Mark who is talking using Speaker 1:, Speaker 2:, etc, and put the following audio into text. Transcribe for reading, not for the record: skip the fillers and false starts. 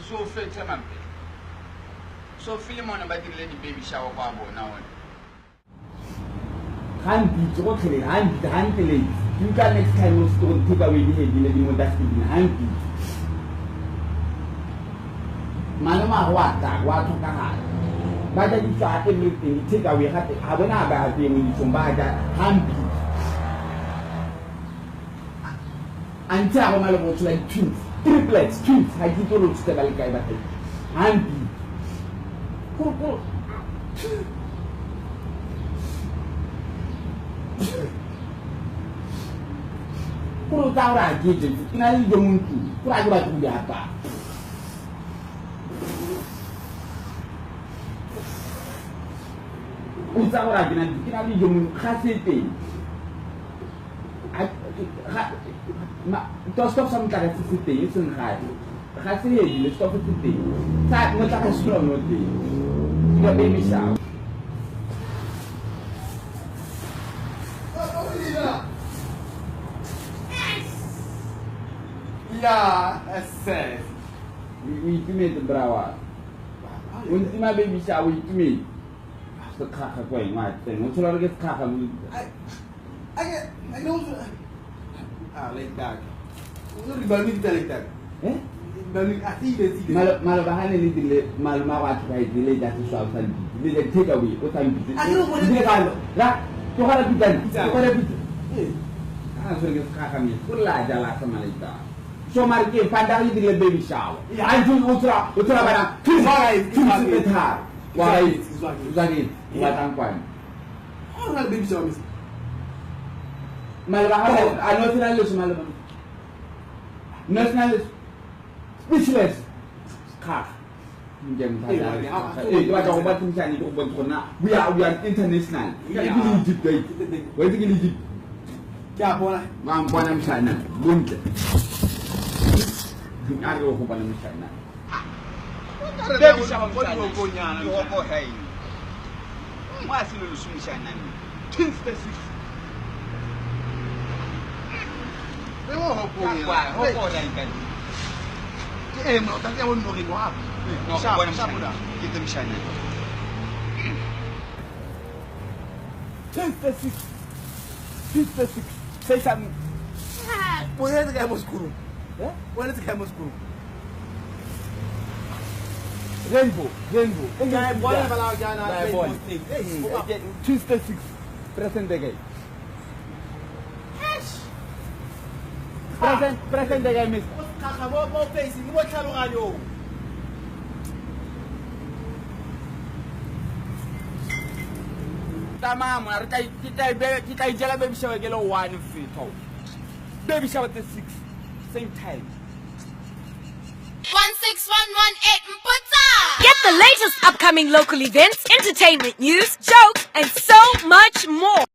Speaker 1: So filter man. So film on about the baby shower babo now.
Speaker 2: Hand beat, what hand delay. You can next time also take away the head in the dustbin. Hand beat. Manama what to Kahar. But then you start everything, take away have an about them in some bag hand beat. And tell them about like twins, triplets, twins. I think you step like I hand beat. Puro tahu lagi je, kita ni jomunku, pura pura tu dia apa? Usah orang lagi nanti, kita ni jomun khasite. Stop sama cara khasite, itu sengai. Khasite je, stop khasite. Saat mereka kasih nanti, kita baby shower. Yeah, assess. We made the brawa. When my baby shower with me, the kaka going my thing. What's all get kaka? I know. Like that. What's the burning like that? Eh? Burning, I see the Malabahan and little Malmawa to delay that is outside. They take away. What time is it? I know what it is. That to have a bit. I get kaka me. Put like that Malita. So marke pandai di baby shower. Anjing ultra bana. Tuh betar. Wahai Zagin, batang kuan.
Speaker 3: Orang baby shower mesti.
Speaker 2: Malam nationalist malam. Nationalist speechless. Kak. Jam tadi. Itu ada obat misalnya itu obat kena. We are international. Itu legit guys. Why itu legit?
Speaker 3: Siapa lah?
Speaker 2: Mampuan misalnya. Bunte. Ada aku pada misalnya.
Speaker 1: Baby shower misalnya. Yo go hey. Masih lulus misalnya. Twins the six. Hopo dan kan.
Speaker 3: Mau tadi awak nak ribu apa? Siapa dah?
Speaker 1: Kita misalnya.
Speaker 2: Twins the six. Say something.
Speaker 3: Boleh tu kamu skuru. Boleh tu kamu skuru.
Speaker 2: Rainbow.
Speaker 3: Jangan boleh kalau jangan rainbow stick.
Speaker 2: Twins the six. Present day. Present day miss.
Speaker 3: Kakak mau face ni, mau cakap ayo.
Speaker 2: Tamam, kita jalan baby shower gelo 1 feet tall. Baby shower at 6, same time.
Speaker 4: 16118 Mputsa! Get the latest upcoming local events, entertainment news, jokes, and so much more.